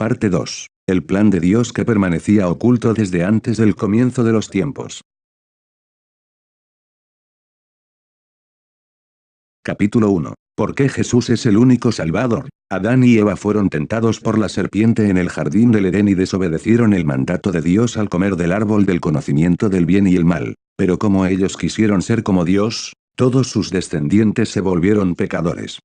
Parte 2. El plan de Dios que permanecía oculto desde antes del comienzo de los tiempos. Capítulo 1. ¿Por qué Jesús es el único Salvador? Adán y Eva fueron tentados por la serpiente en el jardín del Edén y desobedecieron el mandato de Dios al comer del árbol del conocimiento del bien y el mal. Pero como ellos quisieron ser como Dios, todos sus descendientes se volvieron pecadores.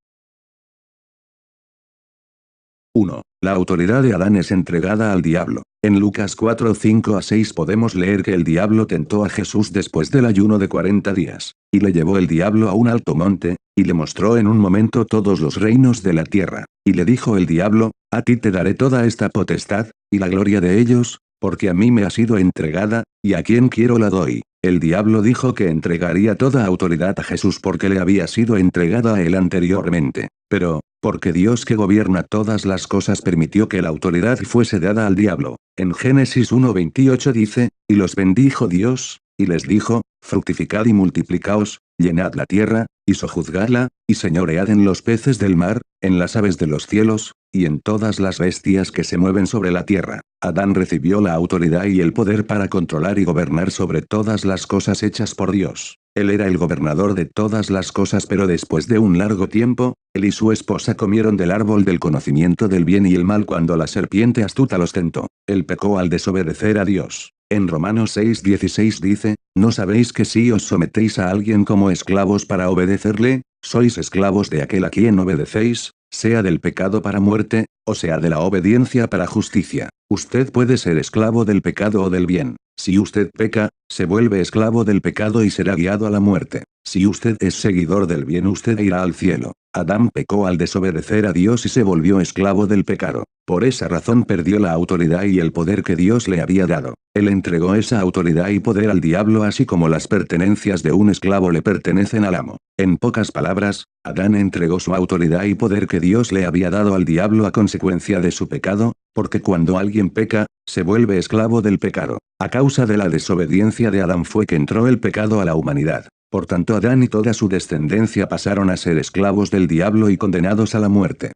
1. La autoridad de Adán es entregada al diablo. En Lucas 4, 5-6 podemos leer que el diablo tentó a Jesús después del ayuno de 40 días, y le llevó el diablo a un alto monte, y le mostró en un momento todos los reinos de la tierra, y le dijo el diablo, a ti te daré toda esta potestad, y la gloria de ellos, porque a mí me ha sido entregada, y a quien quiero la doy. El diablo dijo que entregaría toda autoridad a Jesús porque le había sido entregada a él anteriormente, pero, porque Dios que gobierna todas las cosas permitió que la autoridad fuese dada al diablo. En Génesis 1:28 dice, y los bendijo Dios, y les dijo, fructificad y multiplicaos, llenad la tierra, y sojuzgadla, y señoread en los peces del mar, en las aves de los cielos, y en todas las bestias que se mueven sobre la tierra. Adán recibió la autoridad y el poder para controlar y gobernar sobre todas las cosas hechas por Dios. Él era el gobernador de todas las cosas, pero después de un largo tiempo, él y su esposa comieron del árbol del conocimiento del bien y el mal cuando la serpiente astuta los tentó. Él pecó al desobedecer a Dios. En Romanos 6:16 dice, ¿no sabéis que si os sometéis a alguien como esclavos para obedecerle, sois esclavos de aquel a quien obedecéis, sea del pecado para muerte, o sea de la obediencia para justicia? Usted puede ser esclavo del pecado o del bien. Si usted peca, se vuelve esclavo del pecado y será guiado a la muerte. Si usted es seguidor del bien, usted irá al cielo. Adán pecó al desobedecer a Dios y se volvió esclavo del pecado. Por esa razón perdió la autoridad y el poder que Dios le había dado. Él entregó esa autoridad y poder al diablo, así como las pertenencias de un esclavo le pertenecen al amo. En pocas palabras, Adán entregó su autoridad y poder que Dios le había dado al diablo a consecuencia de su pecado, porque cuando alguien peca, se vuelve esclavo del pecado. A causa de la desobediencia de Adán fue que entró el pecado a la humanidad. Por tanto, Adán y toda su descendencia pasaron a ser esclavos del diablo y condenados a la muerte.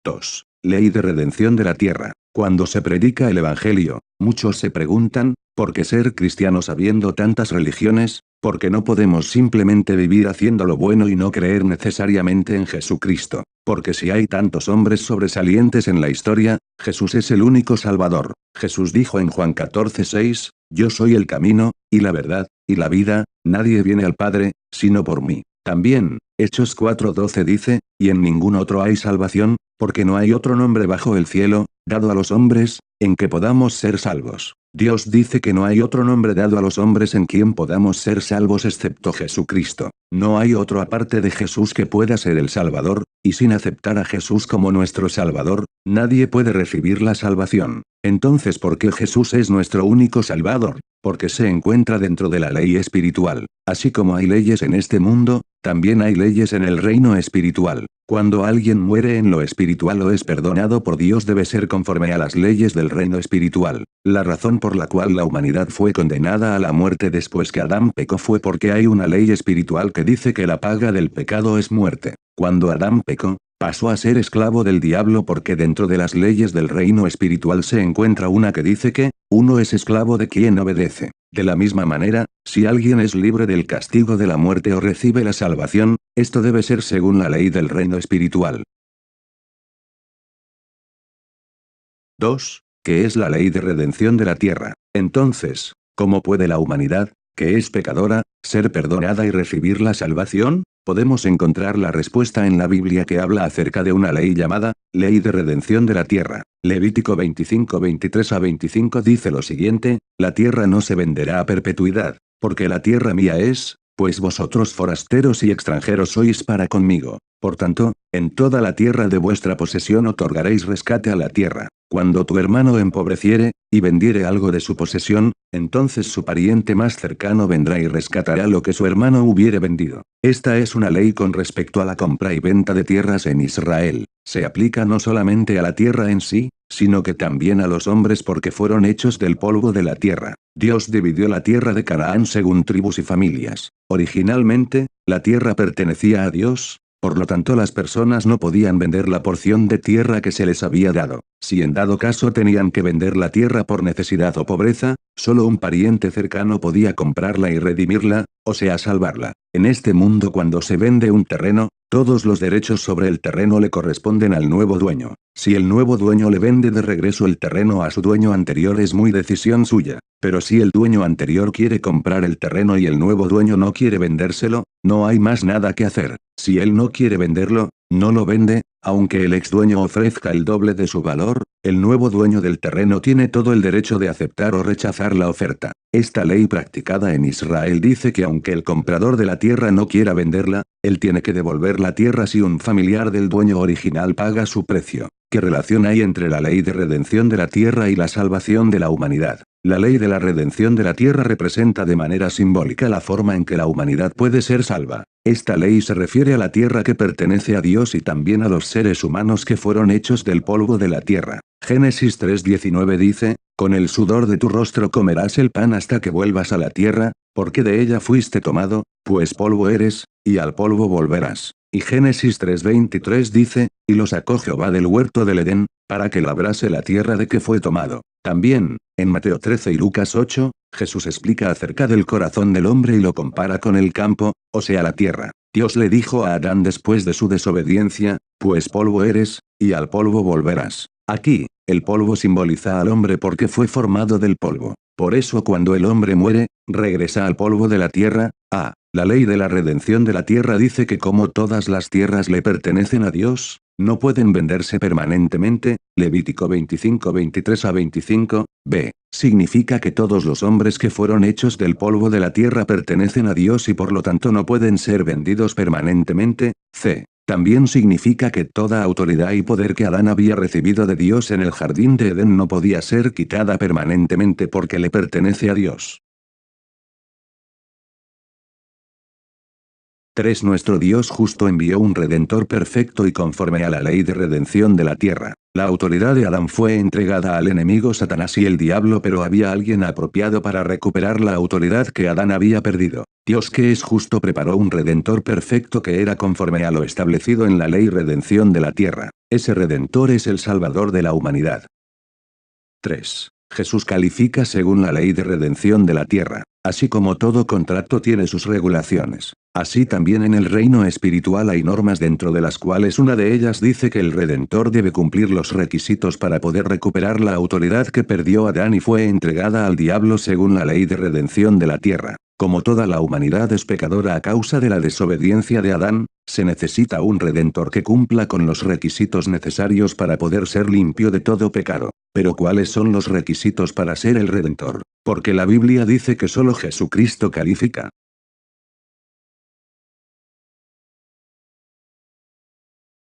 2. Ley de redención de la tierra. Cuando se predica el Evangelio, muchos se preguntan, ¿por qué ser cristianos habiendo tantas religiones? ¿Por qué no podemos simplemente vivir haciendo lo bueno y no creer necesariamente en Jesucristo? Porque si hay tantos hombres sobresalientes en la historia, Jesús es el único Salvador. Jesús dijo en Juan 14:6, yo soy el camino, y la verdad, y la vida, nadie viene al Padre, sino por mí. También, Hechos 4:12 dice, y en ningún otro hay salvación, porque no hay otro nombre bajo el cielo, dado a los hombres, en que podamos ser salvos. Dios dice que no hay otro nombre dado a los hombres en quien podamos ser salvos excepto Jesucristo. No hay otro aparte de Jesús que pueda ser el Salvador, y sin aceptar a Jesús como nuestro Salvador, nadie puede recibir la salvación. Entonces, ¿por qué Jesús es nuestro único Salvador? Porque se encuentra dentro de la ley espiritual. Así como hay leyes en este mundo, también hay leyes en el reino espiritual. Cuando alguien muere en lo espiritual o es perdonado por Dios, debe ser conforme a las leyes del reino espiritual. La razón por la cual la humanidad fue condenada a la muerte después que Adán pecó fue porque hay una ley espiritual que dice que la paga del pecado es muerte. Cuando Adán pecó, pasó a ser esclavo del diablo porque dentro de las leyes del reino espiritual se encuentra una que dice que, uno es esclavo de quien obedece. De la misma manera, si alguien es libre del castigo de la muerte o recibe la salvación, esto debe ser según la ley del reino espiritual. 2. ¿Qué es la ley de redención de la tierra? Entonces, ¿cómo puede la humanidad, que es pecadora, ser perdonada y recibir la salvación? Podemos encontrar la respuesta en la Biblia, que habla acerca de una ley llamada, ley de redención de la tierra. Levítico 25:23-25 dice lo siguiente, la tierra no se venderá a perpetuidad, porque la tierra mía es, pues vosotros forasteros y extranjeros sois para conmigo. Por tanto, en toda la tierra de vuestra posesión otorgaréis rescate a la tierra. Cuando tu hermano empobreciere, y vendiere algo de su posesión, entonces su pariente más cercano vendrá y rescatará lo que su hermano hubiere vendido. Esta es una ley con respecto a la compra y venta de tierras en Israel. Se aplica no solamente a la tierra en sí, sino que también a los hombres porque fueron hechos del polvo de la tierra. Dios dividió la tierra de Canaán según tribus y familias. Originalmente, la tierra pertenecía a Dios, Por lo tanto, las personas no podían vender la porción de tierra que se les había dado. Si en dado caso tenían que vender la tierra por necesidad o pobreza, solo un pariente cercano podía comprarla y redimirla, o sea salvarla. En este mundo, cuando se vende un terreno, todos los derechos sobre el terreno le corresponden al nuevo dueño. Si el nuevo dueño le vende de regreso el terreno a su dueño anterior, es muy decisión suya. Pero si el dueño anterior quiere comprar el terreno y el nuevo dueño no quiere vendérselo, no hay más nada que hacer. Si él no quiere venderlo, no lo vende, aunque el ex dueño ofrezca el doble de su valor, el nuevo dueño del terreno tiene todo el derecho de aceptar o rechazar la oferta. Esta ley practicada en Israel dice que aunque el comprador de la tierra no quiera venderla, él tiene que devolver la tierra si un familiar del dueño original paga su precio. ¿Qué relación hay entre la ley de redención de la tierra y la salvación de la humanidad? La ley de la redención de la tierra representa de manera simbólica la forma en que la humanidad puede ser salva. Esta ley se refiere a la tierra que pertenece a Dios y también a los seres humanos que fueron hechos del polvo de la tierra. Génesis 3:19 dice, con el sudor de tu rostro comerás el pan hasta que vuelvas a la tierra, porque de ella fuiste tomado, pues polvo eres, y al polvo volverás. Y Génesis 3:23 dice, y lo sacó Jehová del huerto del Edén, para que labrase la tierra de que fue tomado. También, en Mateo 13 y Lucas 8, Jesús explica acerca del corazón del hombre y lo compara con el campo, o sea la tierra. Dios le dijo a Adán después de su desobediencia, pues polvo eres, y al polvo volverás. Aquí, el polvo simboliza al hombre porque fue formado del polvo. Por eso cuando el hombre muere, regresa al polvo de la tierra. La ley de la redención de la tierra dice que como todas las tierras le pertenecen a Dios, no pueden venderse permanentemente. Levítico 25:23-25, b. Significa que todos los hombres que fueron hechos del polvo de la tierra pertenecen a Dios y por lo tanto no pueden ser vendidos permanentemente. C. También significa que toda autoridad y poder que Adán había recibido de Dios en el jardín de Edén no podía ser quitada permanentemente porque le pertenece a Dios. 3. Nuestro Dios justo envió un Redentor perfecto y conforme a la ley de redención de la tierra. La autoridad de Adán fue entregada al enemigo Satanás y el diablo, pero había alguien apropiado para recuperar la autoridad que Adán había perdido. Dios, que es justo, preparó un Redentor perfecto que era conforme a lo establecido en la ley redención de la tierra. Ese Redentor es el Salvador de la humanidad. 3. Jesús califica según la ley de redención de la tierra. Así como todo contrato tiene sus regulaciones, así también en el reino espiritual hay normas dentro de las cuales una de ellas dice que el Redentor debe cumplir los requisitos para poder recuperar la autoridad que perdió Adán y fue entregada al diablo según la ley de redención de la tierra. Como toda la humanidad es pecadora a causa de la desobediencia de Adán, se necesita un Redentor que cumpla con los requisitos necesarios para poder ser limpio de todo pecado. Pero ¿cuáles son los requisitos para ser el Redentor? Porque la Biblia dice que solo Jesucristo califica.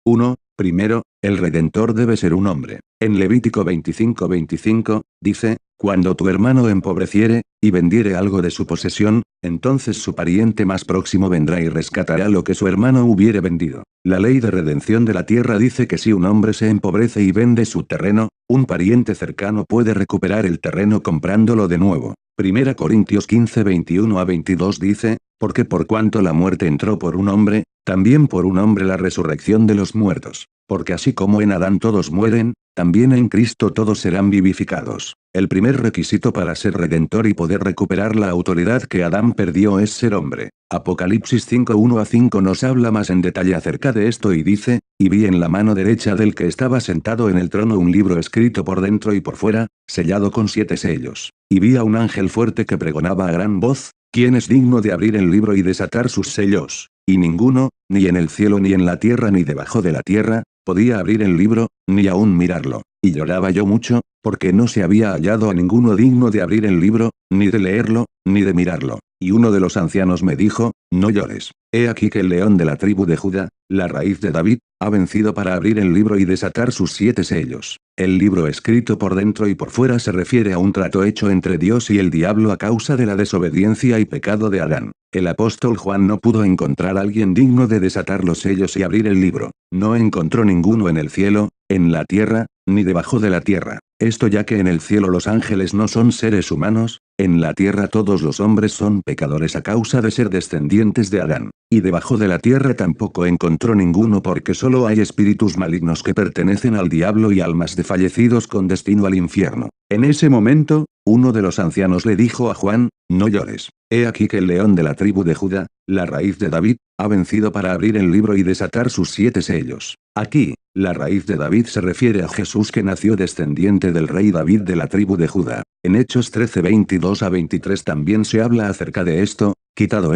1. Primero, el Redentor debe ser un hombre. En Levítico 25:25, dice, cuando tu hermano empobreciere, y vendiere algo de su posesión, entonces su pariente más próximo vendrá y rescatará lo que su hermano hubiere vendido. La ley de redención de la tierra dice que si un hombre se empobrece y vende su terreno, un pariente cercano puede recuperar el terreno comprándolo de nuevo. 1 Corintios 15:21-22 dice, porque por cuanto la muerte entró por un hombre, también por un hombre la resurrección de los muertos. Porque así como en Adán todos mueren, también en Cristo todos serán vivificados. El primer requisito para ser redentor y poder recuperar la autoridad que Adán perdió es ser hombre. Apocalipsis 5:1-5 nos habla más en detalle acerca de esto y dice, y vi en la mano derecha del que estaba sentado en el trono un libro escrito por dentro y por fuera, sellado con 7 sellos. Y vi a un ángel fuerte que pregonaba a gran voz, ¿quién es digno de abrir el libro y desatar sus sellos? Y ninguno, ni en el cielo ni en la tierra ni debajo de la tierra, podía abrir el libro, ni aún mirarlo. Y lloraba yo mucho, porque no se había hallado a ninguno digno de abrir el libro, ni de leerlo, ni de mirarlo. Y uno de los ancianos me dijo, no llores. He aquí que el león de la tribu de Judá, la raíz de David, ha vencido para abrir el libro y desatar sus 7 sellos. El libro escrito por dentro y por fuera se refiere a un trato hecho entre Dios y el diablo a causa de la desobediencia y pecado de Adán. El apóstol Juan no pudo encontrar a alguien digno de desatar los sellos y abrir el libro. No encontró ninguno en el cielo, en la tierra, ni debajo de la tierra. Esto ya que en el cielo los ángeles no son seres humanos, En la tierra todos los hombres son pecadores a causa de ser descendientes de Adán. Y debajo de la tierra tampoco encontró ninguno porque solo hay espíritus malignos que pertenecen al diablo y almas de fallecidos con destino al infierno. En ese momento, uno de los ancianos le dijo a Juan, no llores. He aquí que el león de la tribu de Judá, la raíz de David, ha vencido para abrir el libro y desatar sus 7 sellos. Aquí, la raíz de David se refiere a Jesús que nació descendiente del rey David de la tribu de Judá. En Hechos 13:22-23 también se habla acerca de esto, quitado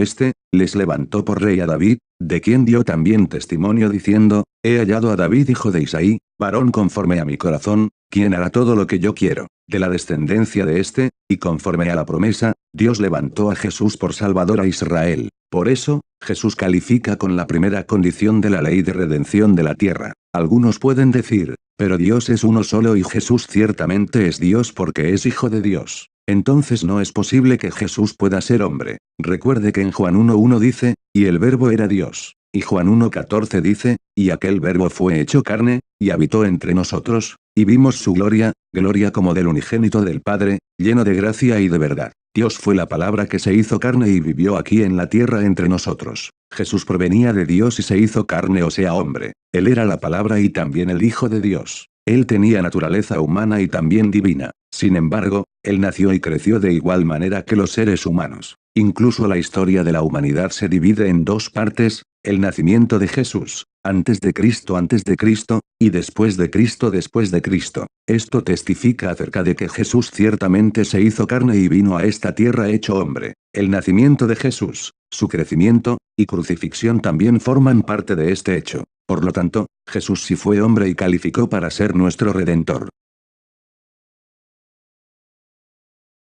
les levantó por rey a David, de quien dio también testimonio diciendo, he hallado a David hijo de Isaí, varón conforme a mi corazón, quien hará todo lo que yo quiero. De la descendencia de y conforme a la promesa, Dios levantó a Jesús por Salvador a Israel. Por eso, Jesús califica con la primera condición de la ley de redención de la tierra. Algunos pueden decir, pero Dios es uno solo y Jesús ciertamente es Dios porque es hijo de Dios. Entonces no es posible que Jesús pueda ser hombre. Recuerde que en Juan 1:1 dice, y el verbo era Dios. Y Juan 1:14 dice, y aquel verbo fue hecho carne, y habitó entre nosotros, y vimos su gloria, gloria como del unigénito del Padre, lleno de gracia y de verdad. Dios fue la palabra que se hizo carne y vivió aquí en la tierra entre nosotros. Jesús provenía de Dios y se hizo carne o sea hombre. Él era la palabra y también el Hijo de Dios. Él tenía naturaleza humana y también divina. Sin embargo, él nació y creció de igual manera que los seres humanos. Incluso la historia de la humanidad se divide en 2 partes, el nacimiento de Jesús, antes de Cristo, y después de Cristo. Esto testifica acerca de que Jesús ciertamente se hizo carne y vino a esta tierra hecho hombre. El nacimiento de Jesús, su crecimiento, y crucifixión también forman parte de este hecho. Por lo tanto, Jesús sí fue hombre y calificó para ser nuestro Redentor.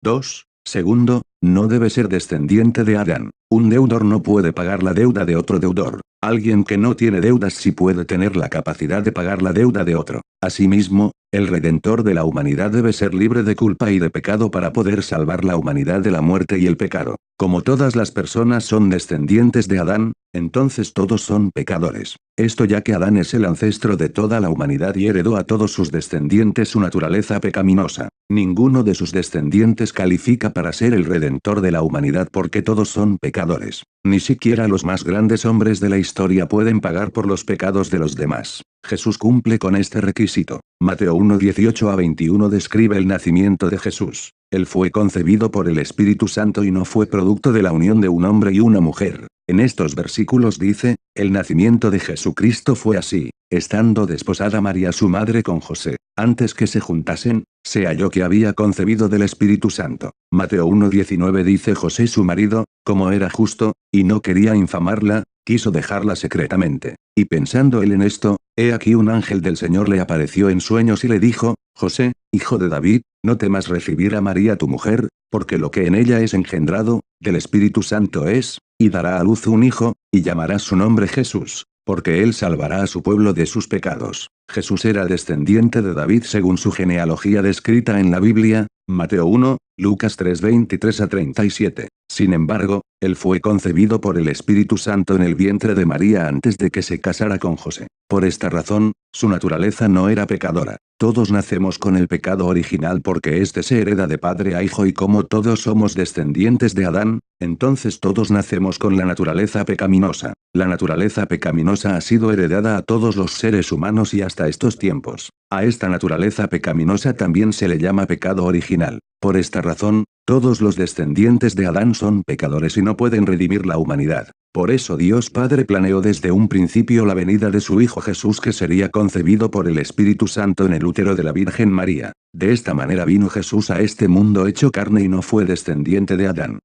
2. Segundo, no debe ser descendiente de Adán. Un deudor no puede pagar la deuda de otro deudor. Alguien que no tiene deudas sí puede tener la capacidad de pagar la deuda de otro. Asimismo, el Redentor de la humanidad debe ser libre de culpa y de pecado para poder salvar la humanidad de la muerte y el pecado. Como todas las personas son descendientes de Adán, entonces todos son pecadores. Esto ya que Adán es el ancestro de toda la humanidad y heredó a todos sus descendientes su naturaleza pecaminosa. Ninguno de sus descendientes califica para ser el Redentor de la humanidad porque todos son pecadores. Ni siquiera los más grandes hombres de la historia pueden pagar por los pecados de los demás. Jesús cumple con este requisito. Mateo 1:18-21 describe el nacimiento de Jesús. Él fue concebido por el Espíritu Santo y no fue producto de la unión de un hombre y una mujer. En estos versículos dice, el nacimiento de Jesucristo fue así, estando desposada María su madre con José, antes que se juntasen, se halló que había concebido del Espíritu Santo. Mateo 1:19 dice José su marido, como era justo, y no quería infamarla, quiso dejarla secretamente. Y pensando él en esto, he aquí un ángel del Señor le apareció en sueños y le dijo, José, hijo de David, no temas recibir a María tu mujer, porque lo que en ella es engendrado, del Espíritu Santo es, y dará a luz un hijo, y llamarás su nombre Jesús, porque él salvará a su pueblo de sus pecados. Jesús era descendiente de David según su genealogía descrita en la Biblia, Mateo 1, Lucas 3:23-37. Sin embargo, él fue concebido por el Espíritu Santo en el vientre de María antes de que se casara con José. Por esta razón, su naturaleza no era pecadora. Todos nacemos con el pecado original porque este se hereda de padre a hijo y como todos somos descendientes de Adán, entonces todos nacemos con la naturaleza pecaminosa. La naturaleza pecaminosa ha sido heredada a todos los seres humanos y hasta estos tiempos. A esta naturaleza pecaminosa también se le llama pecado original. Por esta razón, todos los descendientes de Adán son pecadores y no pueden redimir la humanidad. Por eso Dios Padre planeó desde un principio la venida de su Hijo Jesús que sería concebido por el Espíritu Santo en el útero de la Virgen María. De esta manera vino Jesús a este mundo hecho carne y no fue descendiente de Adán.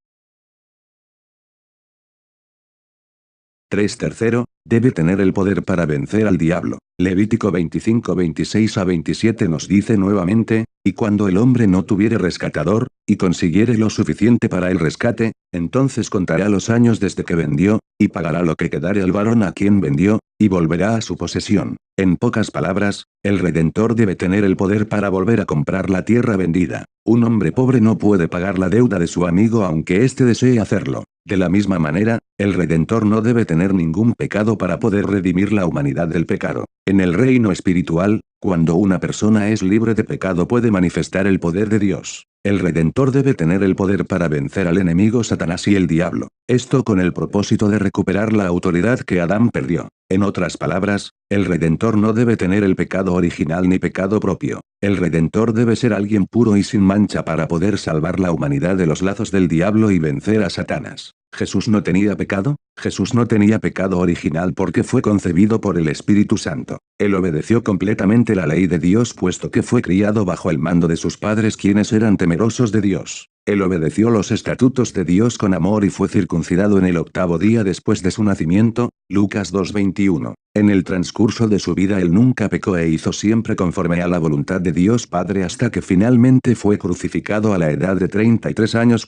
3. Tercero, debe tener el poder para vencer al diablo. Levítico 25:26-27 nos dice nuevamente, y cuando el hombre no tuviere rescatador, y consiguiere lo suficiente para el rescate, entonces contará los años desde que vendió, y pagará lo que quedare al varón a quien vendió, y volverá a su posesión. En pocas palabras, el Redentor debe tener el poder para volver a comprar la tierra vendida. Un hombre pobre no puede pagar la deuda de su amigo aunque éste desee hacerlo. De la misma manera, el Redentor no debe tener ningún pecado pecado para poder redimir la humanidad del pecado. En el reino espiritual, cuando una persona es libre de pecado puede manifestar el poder de Dios. El Redentor debe tener el poder para vencer al enemigo Satanás y el diablo. Esto con el propósito de recuperar la autoridad que Adán perdió. En otras palabras, el Redentor no debe tener el pecado original ni pecado propio. El Redentor debe ser alguien puro y sin mancha para poder salvar la humanidad de los lazos del diablo y vencer a Satanás. ¿Jesús no tenía pecado? Jesús no tenía pecado original porque fue concebido por el Espíritu Santo. Él obedeció completamente la ley de Dios puesto que fue criado bajo el mando de sus padres quienes eran temerosos de Dios. Él obedeció los estatutos de Dios con amor y fue circuncidado en el 8º día después de su nacimiento, Lucas 2:21. En el transcurso de su vida él nunca pecó e hizo siempre conforme a la voluntad de Dios Padre hasta que finalmente fue crucificado a la edad de 33 años.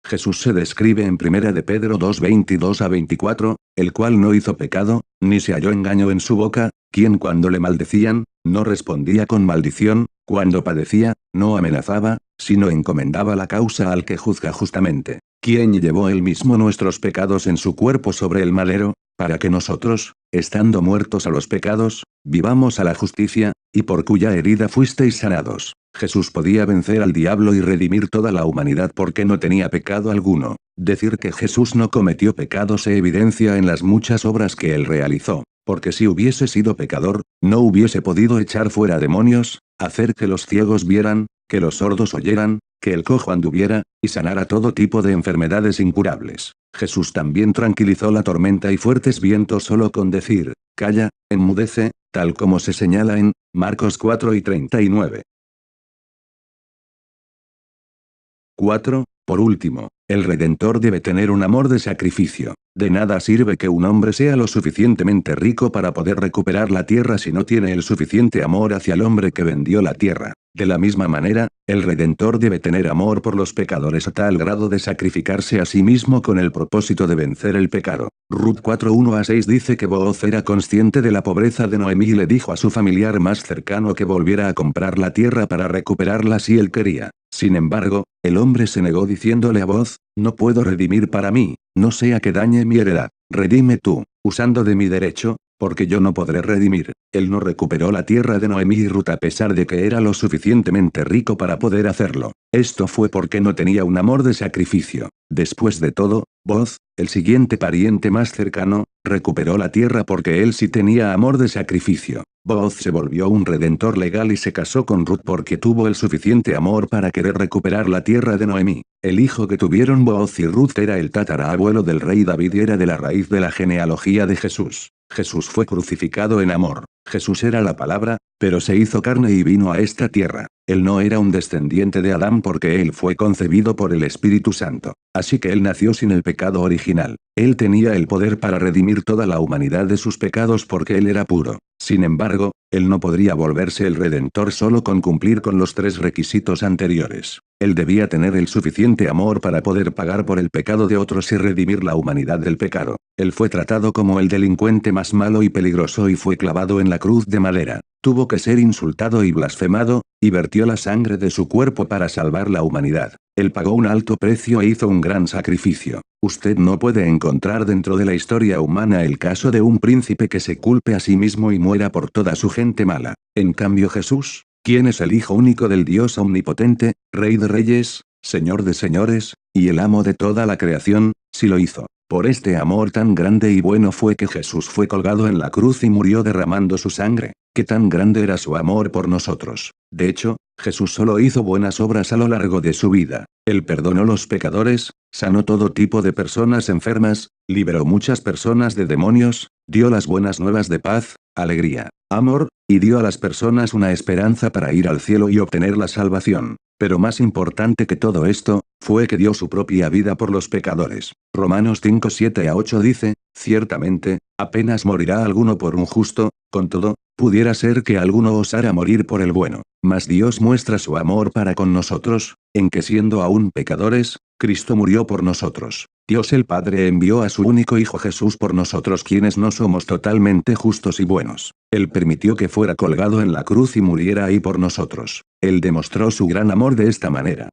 Jesús se describe en 1 de Pedro 2:22-24, el cual no hizo pecado, ni se halló engaño en su boca, quien cuando le maldecían, no respondía con maldición, cuando padecía, no amenazaba, sino encomendaba la causa al que juzga justamente, quien llevó él mismo nuestros pecados en su cuerpo sobre el madero, para que nosotros, estando muertos a los pecados, vivamos a la justicia, y por cuya herida fuisteis sanados. Jesús podía vencer al diablo y redimir toda la humanidad porque no tenía pecado alguno. Decir que Jesús no cometió pecado se evidencia en las muchas obras que él realizó, porque si hubiese sido pecador, no hubiese podido echar fuera demonios, hacer que los ciegos vieran, que los sordos oyeran, que el cojo anduviera, y sanara todo tipo de enfermedades incurables. Jesús también tranquilizó la tormenta y fuertes vientos solo con decir, calla, enmudece, tal como se señala en Marcos 4:39. 4. Por último, el Redentor debe tener un amor de sacrificio. De nada sirve que un hombre sea lo suficientemente rico para poder recuperar la tierra si no tiene el suficiente amor hacia el hombre que vendió la tierra. De la misma manera, el Redentor debe tener amor por los pecadores a tal grado de sacrificarse a sí mismo con el propósito de vencer el pecado. Ruth 4:1-6 dice que Booz era consciente de la pobreza de Noemí y le dijo a su familiar más cercano que volviera a comprar la tierra para recuperarla si él quería. Sin embargo, el hombre se negó diciéndole a Booz, no puedo redimir para mí, no sea que dañe mi heredad, redime tú, usando de mi derecho, porque yo no podré redimir. Él no recuperó la tierra de Noemí y Ruth a pesar de que era lo suficientemente rico para poder hacerlo. Esto fue porque no tenía un amor de sacrificio. Después de todo, Booz, el siguiente pariente más cercano, recuperó la tierra porque él sí tenía amor de sacrificio. Booz se volvió un redentor legal y se casó con Ruth porque tuvo el suficiente amor para querer recuperar la tierra de Noemí. El hijo que tuvieron Booz y Ruth era el tatarabuelo del rey David y era de la raíz de la genealogía de Jesús. Jesús fue crucificado en amor. Jesús era la palabra, pero se hizo carne y vino a esta tierra. Él no era un descendiente de Adán porque él fue concebido por el Espíritu Santo. Así que él nació sin el pecado original. Él tenía el poder para redimir toda la humanidad de sus pecados porque él era puro. Sin embargo, él no podría volverse el Redentor solo con cumplir con los 3 requisitos anteriores. Él debía tener el suficiente amor para poder pagar por el pecado de otros y redimir la humanidad del pecado. Él fue tratado como el delincuente más malo y peligroso y fue clavado en la cruz de madera. Tuvo que ser insultado y blasfemado, y vertió la sangre de su cuerpo para salvar la humanidad. Él pagó un alto precio e hizo un gran sacrificio. Usted no puede encontrar dentro de la historia humana el caso de un príncipe que se culpe a sí mismo y muera por toda su gente mala. En cambio Jesús, quien es el Hijo único del Dios omnipotente, Rey de reyes, Señor de señores, y el amo de toda la creación, sí lo hizo. Por este amor tan grande y bueno fue que Jesús fue colgado en la cruz y murió derramando su sangre. Qué tan grande era su amor por nosotros. De hecho, Jesús solo hizo buenas obras a lo largo de su vida. Él perdonó los pecadores, sanó todo tipo de personas enfermas, liberó muchas personas de demonios, dio las buenas nuevas de paz, alegría, amor, y dio a las personas una esperanza para ir al cielo y obtener la salvación. Pero más importante que todo esto, fue que dio su propia vida por los pecadores. Romanos 5:7-8 dice, ciertamente, apenas morirá alguno por un justo, con todo, pudiera ser que alguno osara morir por el bueno. Mas Dios muestra su amor para con nosotros, en que siendo aún pecadores, Cristo murió por nosotros. Dios el Padre envió a su único Hijo Jesús por nosotros quienes no somos totalmente justos y buenos. Él permitió que fuera colgado en la cruz y muriera ahí por nosotros. Él demostró su gran amor de esta manera.